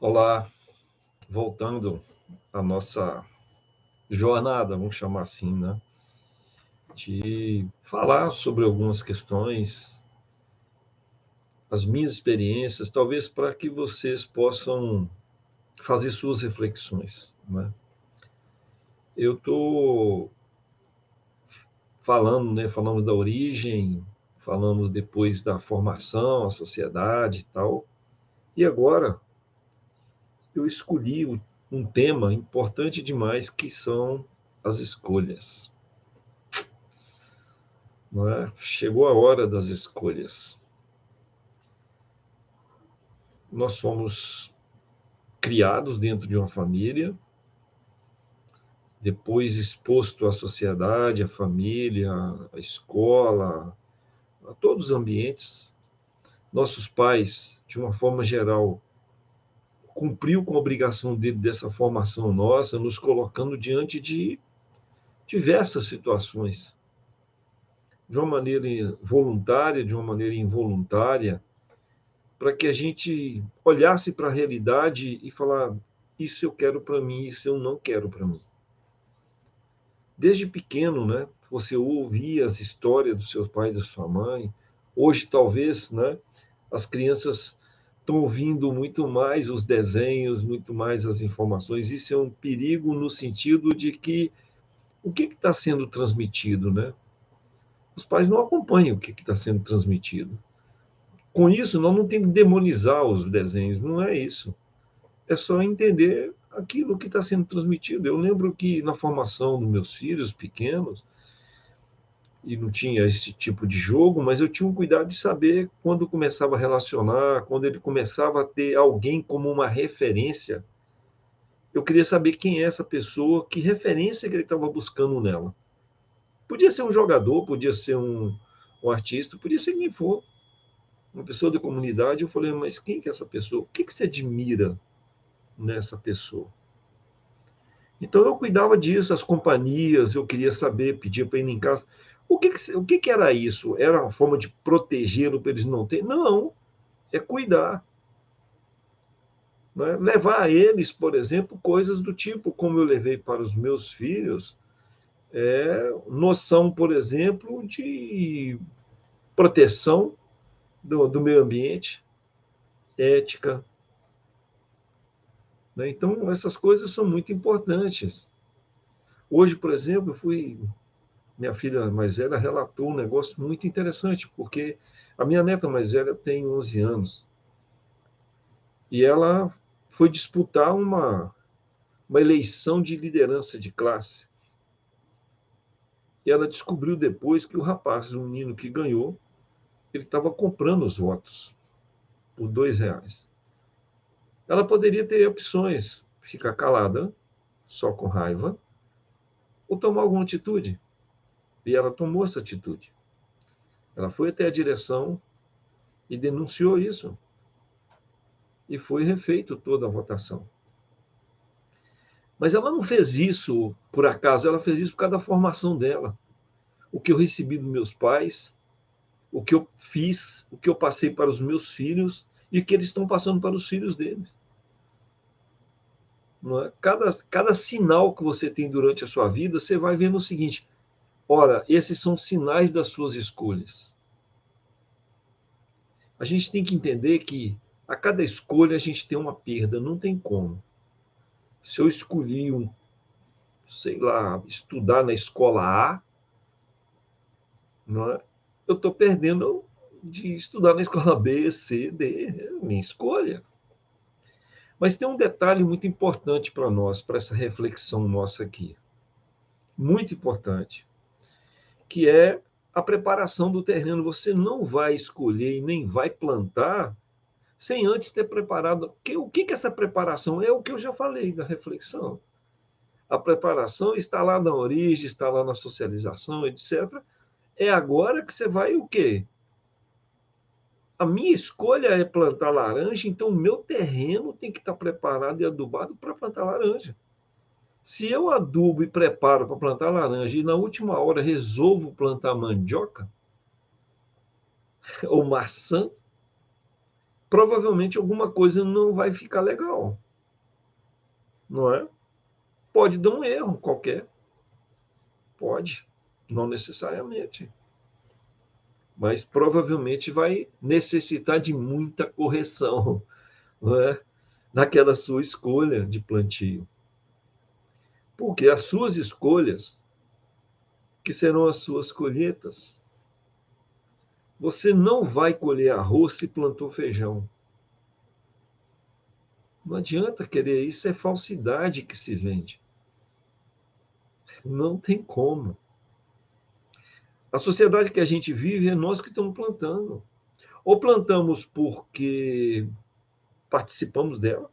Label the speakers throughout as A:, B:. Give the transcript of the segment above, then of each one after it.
A: Olá, voltando à nossa jornada, vamos chamar assim, né? De falar sobre algumas questões, as minhas experiências, talvez para que vocês possam fazer suas reflexões, né? Eu estou falando, né? Falamos da origem, falamos depois da formação, a sociedade e tal, e agora eu escolhi um tema importante demais que são as escolhas. Não é? Chegou a hora das escolhas. Nós fomos criados dentro de uma família, depois exposto à sociedade, à família, à escola, a todos os ambientes. Nossos pais, de uma forma geral, cumpriu com a obrigação dele dessa formação nossa, nos colocando diante de diversas situações, de uma maneira voluntária, de uma maneira involuntária, para que a gente olhasse para a realidade e falar: isso eu quero para mim, isso eu não quero para mim. Desde pequeno, né? Você ouvia as histórias do seu pai, da sua mãe. Hoje, talvez, né? As crianças estão ouvindo muito mais os desenhos, muito mais as informações. Isso é um perigo no sentido de que o que está sendo transmitido, né? Os pais não acompanham o que está sendo transmitido. Com isso, nós não temos que demonizar os desenhos, não é isso. É só entender aquilo que está sendo transmitido. Eu lembro que na formação dos meus filhos pequenos, e não tinha esse tipo de jogo, mas eu tinha um cuidado de saber quando começava a relacionar, quando ele começava a ter alguém como uma referência, eu queria saber quem é essa pessoa, que referência que ele estava buscando nela. Podia ser um jogador, podia ser um artista, podia ser quem for, uma pessoa da comunidade. Eu falei: mas quem que é essa pessoa? O que que você admira nessa pessoa? Então eu cuidava disso, as companhias, eu queria saber, pedia para ir em casa. O que era isso? Era uma forma de protegê-lo para eles não terem? Não, é cuidar. Né? Levar a eles, por exemplo, coisas do tipo, como eu levei para os meus filhos, noção, por exemplo, de proteção do meio ambiente, ética. Né? Então, essas coisas são muito importantes. Hoje, por exemplo, minha filha mais velha relatou um negócio muito interessante, porque a minha neta mais velha tem 11 anos e ela foi disputar uma eleição de liderança de classe. E ela descobriu depois que o rapaz, o menino que ganhou, ele estava comprando os votos por R$ 2. Ela poderia ter opções: ficar calada, só com raiva, ou tomar alguma atitude. E ela tomou essa atitude. Ela foi até a direção e denunciou isso. E foi refeito toda a votação. Mas ela não fez isso por acaso, ela fez isso por causa da formação dela. O que eu recebi dos meus pais, o que eu fiz, o que eu passei para os meus filhos e o que eles estão passando para os filhos deles. Não é? Cada sinal que você tem durante a sua vida, você vai vendo o seguinte: ora, esses são sinais das suas escolhas. A gente tem que entender que a cada escolha a gente tem uma perda, não tem como. Se eu escolhi sei lá, estudar na escola A, não é? Eu estou perdendo de estudar na escola B, C, D, é minha escolha. Mas tem um detalhe muito importante para nós, para essa reflexão nossa aqui, muito importante, que é a preparação do terreno. Você não vai escolher e nem vai plantar sem antes ter preparado. O que é essa preparação? É o que eu já falei da reflexão. A preparação está lá na origem, está lá na socialização, etc. É agora que você vai o quê? A minha escolha é plantar laranja, então o meu terreno tem que estar preparado e adubado para plantar laranja. Se eu adubo e preparo para plantar laranja e na última hora resolvo plantar mandioca ou maçã, provavelmente alguma coisa não vai ficar legal, não é? Pode dar um erro qualquer, pode, não necessariamente, mas provavelmente vai necessitar de muita correção, não é? Naquela sua escolha de plantio. Porque as suas escolhas, que serão as suas colheitas, você não vai colher arroz se plantou feijão. Não adianta querer, isso é falsidade que se vende. Não tem como. A sociedade que a gente vive é nós que estamos plantando. Ou plantamos porque participamos dela,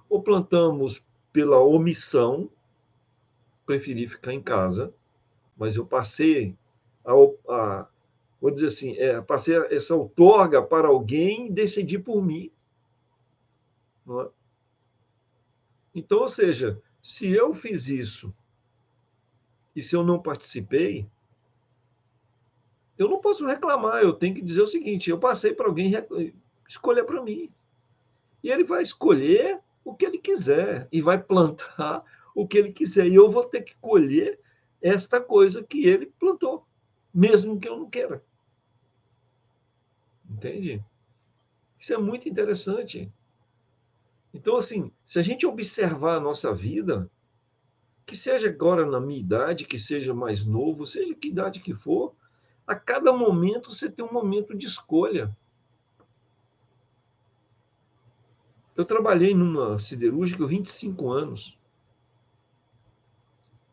A: ou plantamos pela omissão, preferi ficar em casa, mas eu passei a vou dizer assim, passei essa outorga para alguém decidir por mim. Não é? Então, ou seja, se eu fiz isso e se eu não participei, eu não posso reclamar, eu tenho que dizer o seguinte: eu passei para alguém escolher para mim. E ele vai escolher o que ele quiser e vai plantar o que ele quiser. E eu vou ter que colher esta coisa que ele plantou, mesmo que eu não queira. Entende? Isso é muito interessante. Então, assim, se a gente observar a nossa vida, que seja agora na minha idade, que seja mais novo, seja que idade que for, a cada momento você tem um momento de escolha. Eu trabalhei numa siderúrgica 25 anos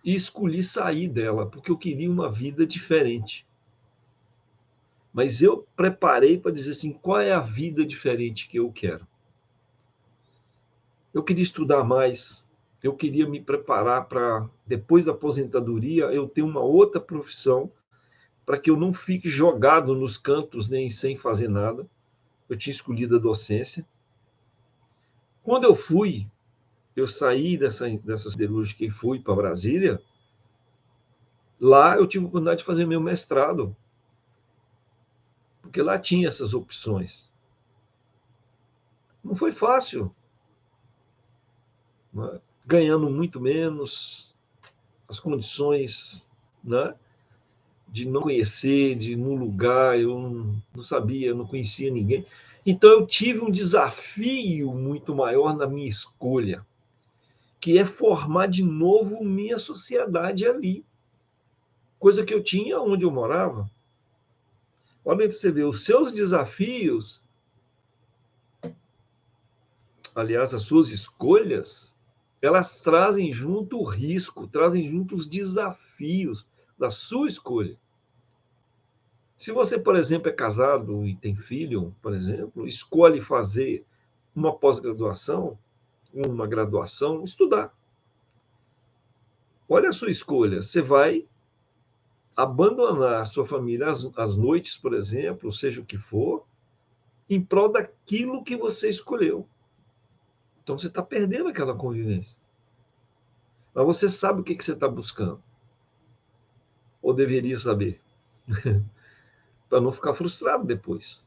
A: e escolhi sair dela porque eu queria uma vida diferente. Mas eu preparei para dizer assim, qual é a vida diferente que eu quero? Eu queria estudar mais, eu queria me preparar para, depois da aposentadoria, eu ter uma outra profissão, para que eu não fique jogado nos cantos nem sem fazer nada. Eu tinha escolhido a docência. Quando eu saí dessa siderúrgica e fui para Brasília, lá eu tive a oportunidade de fazer meu mestrado, porque lá tinha essas opções. Não foi fácil, né? Ganhando muito menos, as condições, né, de não conhecer, de ir num lugar, eu não sabia, eu não conhecia ninguém. Então eu tive um desafio muito maior na minha escolha, que é formar de novo minha sociedade ali, coisa que eu tinha onde eu morava. Olha para você ver, os seus desafios, aliás, as suas escolhas, elas trazem junto o risco, trazem junto os desafios da sua escolha. Se você, por exemplo, é casado e tem filho, por exemplo, escolhe fazer uma pós-graduação, uma graduação, estudar. Olha a sua escolha. Você vai abandonar a sua família às noites, por exemplo, seja o que for, em prol daquilo que você escolheu. Então você está perdendo aquela convivência. Mas você sabe o que você está buscando. Ou deveria saber. Para não ficar frustrado depois.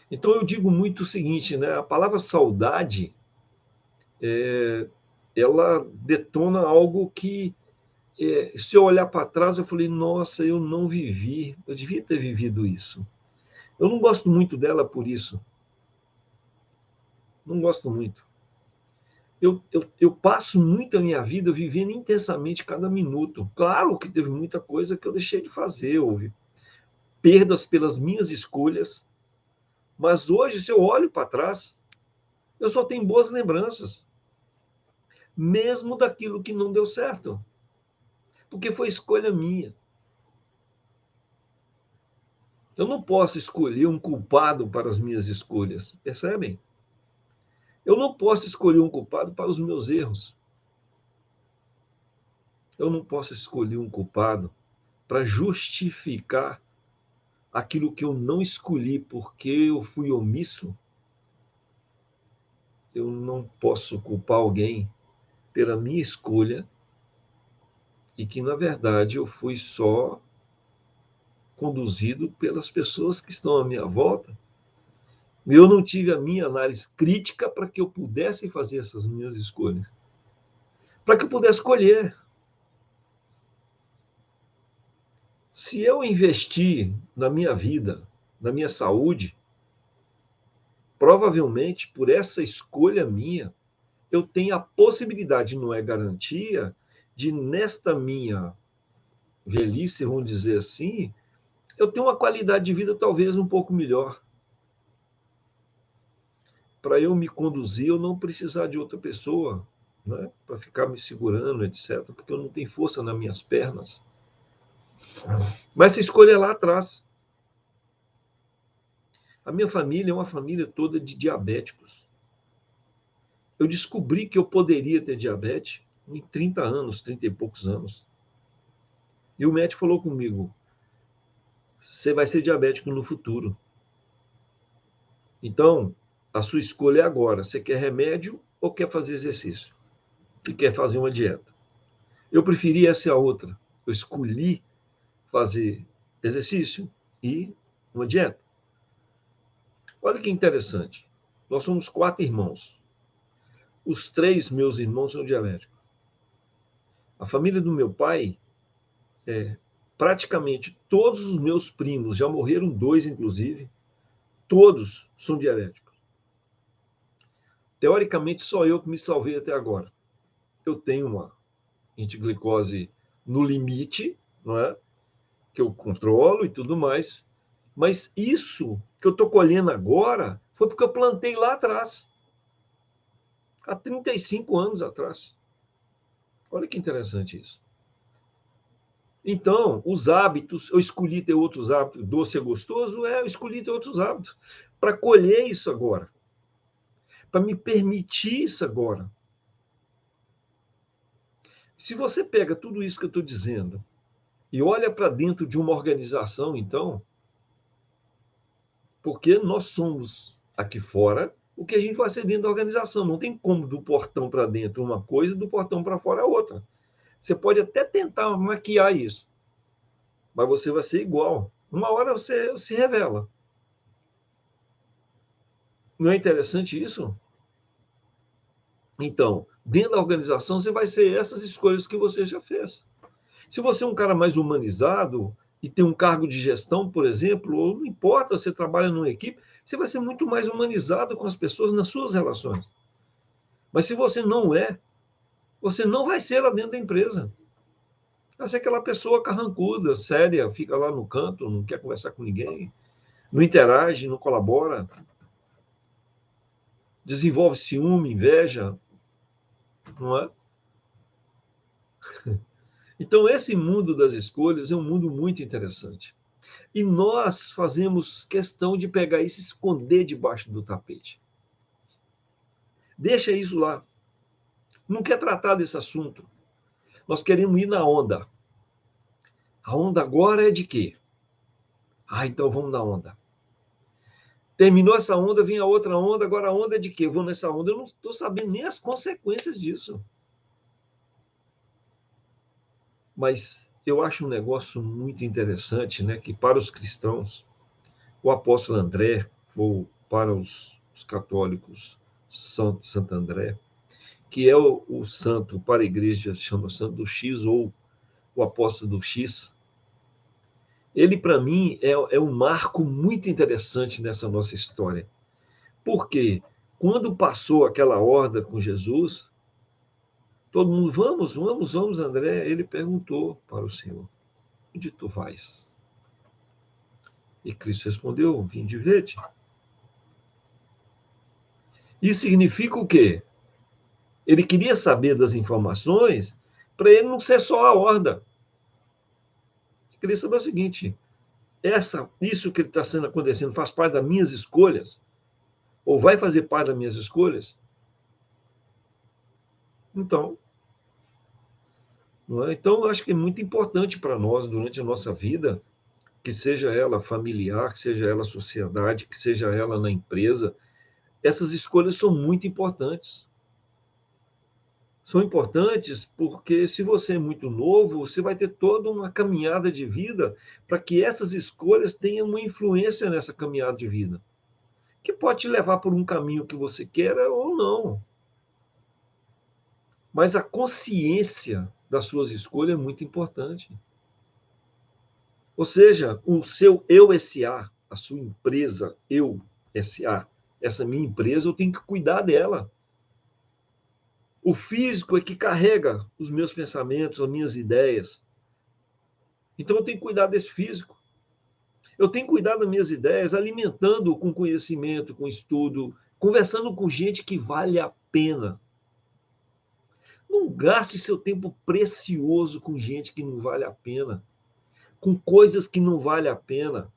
A: Então eu digo muito o seguinte, né? A palavra saudade, ela detona algo que, se eu olhar para trás, eu falei, nossa, eu não vivi, eu devia ter vivido isso. Eu não gosto muito dela por isso. Não gosto muito. Eu passo muito a minha vida vivendo intensamente cada minuto. Claro que teve muita coisa que eu deixei de fazer, houve perdas pelas minhas escolhas, mas hoje, se eu olho para trás, eu só tenho boas lembranças, mesmo daquilo que não deu certo, porque foi escolha minha. Eu não posso escolher um culpado para as minhas escolhas, percebem? Eu não posso escolher um culpado para os meus erros. Eu não posso escolher um culpado para justificar aquilo que eu não escolhi porque eu fui omisso. Eu não posso culpar alguém pela minha escolha e que, na verdade, eu fui só conduzido pelas pessoas que estão à minha volta Eu não tive a minha análise crítica para que eu pudesse fazer essas minhas escolhas, para que eu pudesse escolher. Se eu investir na minha vida, na minha saúde, provavelmente por essa escolha minha, eu tenho a possibilidade, não é garantia, de nesta minha velhice, vamos dizer assim, eu ter uma qualidade de vida talvez um pouco melhor. Para eu me conduzir, eu não precisar de outra pessoa, né? Para ficar me segurando, etc., porque eu não tenho força nas minhas pernas. Mas essa escolha é lá atrás. A minha família é uma família toda de diabéticos. Eu descobri que eu poderia ter diabetes em 30 anos, 30 e poucos anos. E o médico falou comigo: você vai ser diabético no futuro. Então, a sua escolha é agora. Você quer remédio ou quer fazer exercício? E quer fazer uma dieta? Eu preferi essa e a outra. Eu escolhi fazer exercício e uma dieta. Olha que interessante. Nós somos 4 irmãos. Os 3 meus irmãos são diabéticos. A família do meu pai, praticamente todos os meus primos, já morreram 2, inclusive, todos são diabéticos. Teoricamente, só eu que me salvei até agora. Eu tenho uma antiglicose no limite, não é? Que eu controlo e tudo mais. Mas isso que eu estou colhendo agora foi porque eu plantei lá atrás, há 35 anos atrás. Olha que interessante isso. Então, os hábitos, eu escolhi ter outros hábitos, doce é gostoso, eu escolhi ter outros hábitos, para colher isso agora, para me permitir isso agora. Se você pega tudo isso que eu estou dizendo e olha para dentro de uma organização, então, porque nós somos aqui fora o que a gente vai ser dentro da organização. Não tem como do portão para dentro uma coisa e do portão para fora outra. Você pode até tentar maquiar isso, mas você vai ser igual. Uma hora você se revela. Não é interessante isso? Então, dentro da organização, você vai ser essas escolhas que você já fez. Se você é um cara mais humanizado e tem um cargo de gestão, por exemplo, ou não importa, você trabalha numa equipe, você vai ser muito mais humanizado com as pessoas nas suas relações. Mas se você não é, você não vai ser lá dentro da empresa. Vai ser aquela pessoa carrancuda, séria, fica lá no canto, não quer conversar com ninguém, não interage, não colabora, desenvolve ciúme, inveja, não é? Então, esse mundo das escolhas é um mundo muito interessante. E nós fazemos questão de pegar isso e esconder debaixo do tapete. Deixa isso lá. Não quer tratar desse assunto. Nós queremos ir na onda. A onda agora é de quê? Ah, então vamos na onda. Terminou essa onda, vem a outra onda, agora a onda é de quê? Eu vou nessa onda, eu não estou sabendo nem as consequências disso. Mas eu acho um negócio muito interessante, né? Que para os cristãos, o apóstolo André, ou para os católicos, Santo André, que é o santo para a igreja, chama Santo do X, ou o apóstolo do X, ele, para mim, é um marco muito interessante nessa nossa história. Porque quando passou aquela horda com Jesus, todo mundo, vamos, vamos, vamos, André. Ele perguntou para o Senhor: onde tu vais? E Cristo respondeu: vim de ver-te. Isso significa o quê? Ele queria saber das informações para ele não ser só a horda. Ele queria saber o seguinte: isso que está sendo acontecendo faz parte das minhas escolhas? Ou vai fazer parte das minhas escolhas? Então, não é? Então, eu acho que é muito importante para nós, durante a nossa vida, que seja ela familiar, que seja ela sociedade, que seja ela na empresa, essas escolhas são muito importantes. São importantes porque, se você é muito novo, você vai ter toda uma caminhada de vida para que essas escolhas tenham uma influência nessa caminhada de vida. que pode te levar por um caminho que você queira ou não. Mas a consciência das suas escolhas é muito importante. Ou seja, o seu eu SA, a sua empresa eu SA, essa minha empresa, eu tenho que cuidar dela. O físico é que carrega os meus pensamentos, as minhas ideias. Então eu tenho que cuidar desse físico. Eu tenho que cuidar das minhas ideias, alimentando com conhecimento, com estudo, conversando com gente que vale a pena. Não gaste seu tempo precioso com gente que não vale a pena, com coisas que não vale a pena.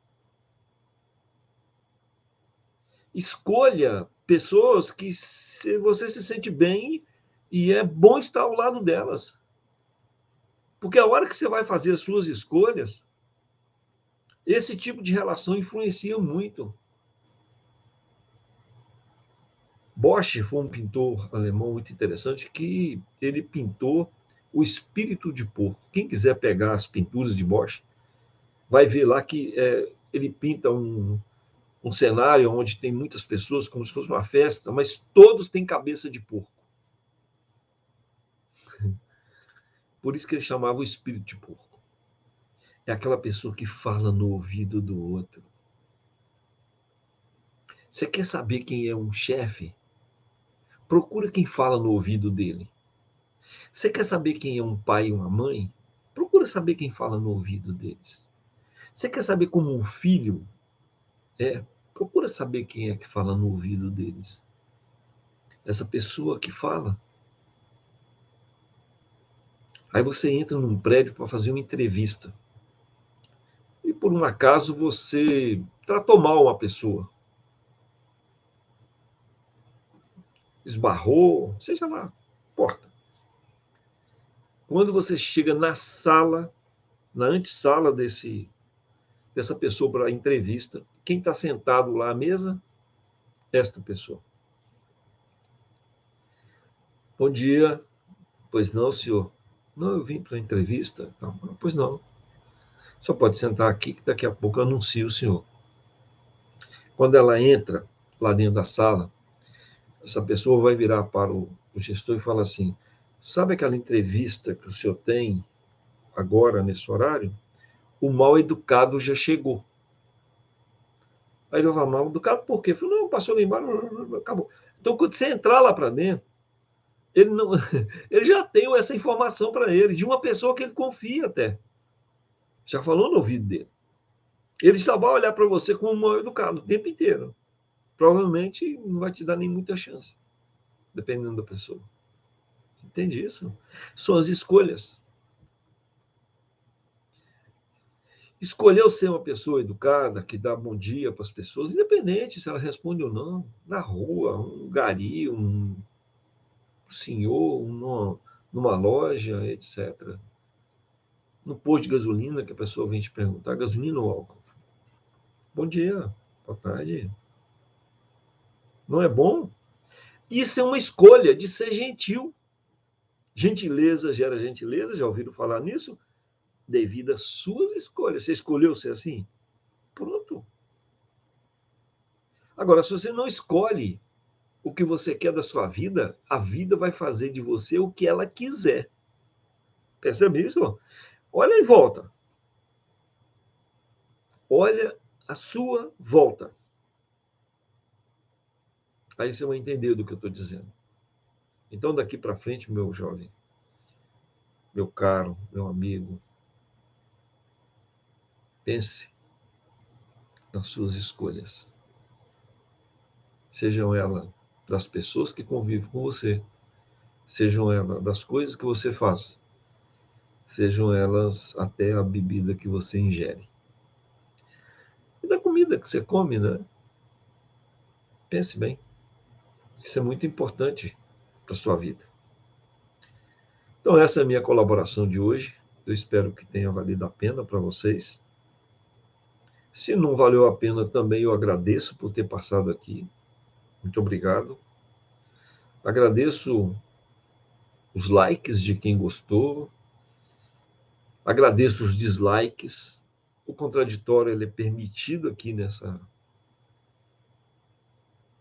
A: Escolha pessoas que você se sente bem e é bom estar ao lado delas. Porque a hora que você vai fazer as suas escolhas, esse tipo de relação influencia muito. Bosch foi um pintor alemão muito interessante que ele pintou o espírito de porco. Quem quiser pegar as pinturas de Bosch, vai ver lá que ele pinta um cenário onde tem muitas pessoas, como se fosse uma festa, mas todos têm cabeça de porco. Por isso que ele chamava o espírito de porco. É aquela pessoa que fala no ouvido do outro. Você quer saber quem é um chefe? Procura quem fala no ouvido dele. Você quer saber quem é um pai e uma mãe? Procura saber quem fala no ouvido deles. Você quer saber como um filho é? Procura saber quem é que fala no ouvido deles. Essa pessoa que fala. Aí você entra num prédio para fazer uma entrevista. E por um acaso você tratou mal uma pessoa. Esbarrou, seja lá, porta. Quando você chega na sala, na antessala dessa pessoa para a entrevista, quem está sentado lá à mesa? Esta pessoa. Bom dia. Pois não, senhor. Não, eu vim para a entrevista. Não, pois não. Só pode sentar aqui que daqui a pouco eu anuncio o senhor. Quando ela entra lá dentro da sala, essa pessoa vai virar para o gestor e falar assim: sabe aquela entrevista que o senhor tem agora, nesse horário? O mal educado já chegou. Aí ele vai falar: mal educado por quê? Eu falei: não, passou lá embaixo, acabou. Então, quando você entrar lá para dentro, ele, não, ele já tem essa informação para ele, de uma pessoa que ele confia até. Já falou no ouvido dele. Ele só vai olhar para você como um mal educado o tempo inteiro. Provavelmente não vai te dar nem muita chance, dependendo da pessoa. Entende isso? São as escolhas. Escolheu ser uma pessoa educada, que dá bom dia para as pessoas, independente se ela responde ou não, na rua, um gari, um senhor, numa loja, etc. No posto de gasolina, que a pessoa vem te perguntar, gasolina ou álcool? Bom dia, boa tarde. Não é bom? Isso é uma escolha de ser gentil. Gentileza gera gentileza, já ouviram falar nisso? Devido às suas escolhas. Você escolheu ser assim? Pronto. Agora, se você não escolhe o que você quer da sua vida, a vida vai fazer de você o que ela quiser. Percebe isso? Olha em volta. Olha a sua volta. Aí você vai entender do que eu estou dizendo. Então, daqui para frente, meu jovem, meu caro, meu amigo, pense nas suas escolhas. Sejam elas das pessoas que convivem com você, sejam elas das coisas que você faz, sejam elas até a bebida que você ingere. E da comida que você come, né? Pense bem. Isso é muito importante para a sua vida. Então, essa é a minha colaboração de hoje. Eu espero que tenha valido a pena para vocês. Se não valeu a pena também, eu agradeço por ter passado aqui. Muito obrigado. Agradeço os likes de quem gostou. Agradeço os dislikes. O contraditório ele é permitido aqui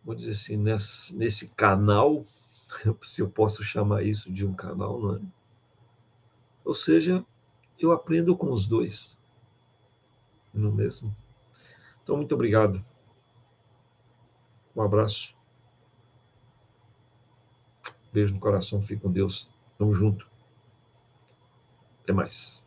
A: vou dizer assim, nesse canal, se eu posso chamar isso de um canal, não é? Ou seja, eu aprendo com os dois, não é mesmo? Então, muito obrigado. Um abraço. Beijo no coração. Fique com Deus. Tamo junto. Até mais.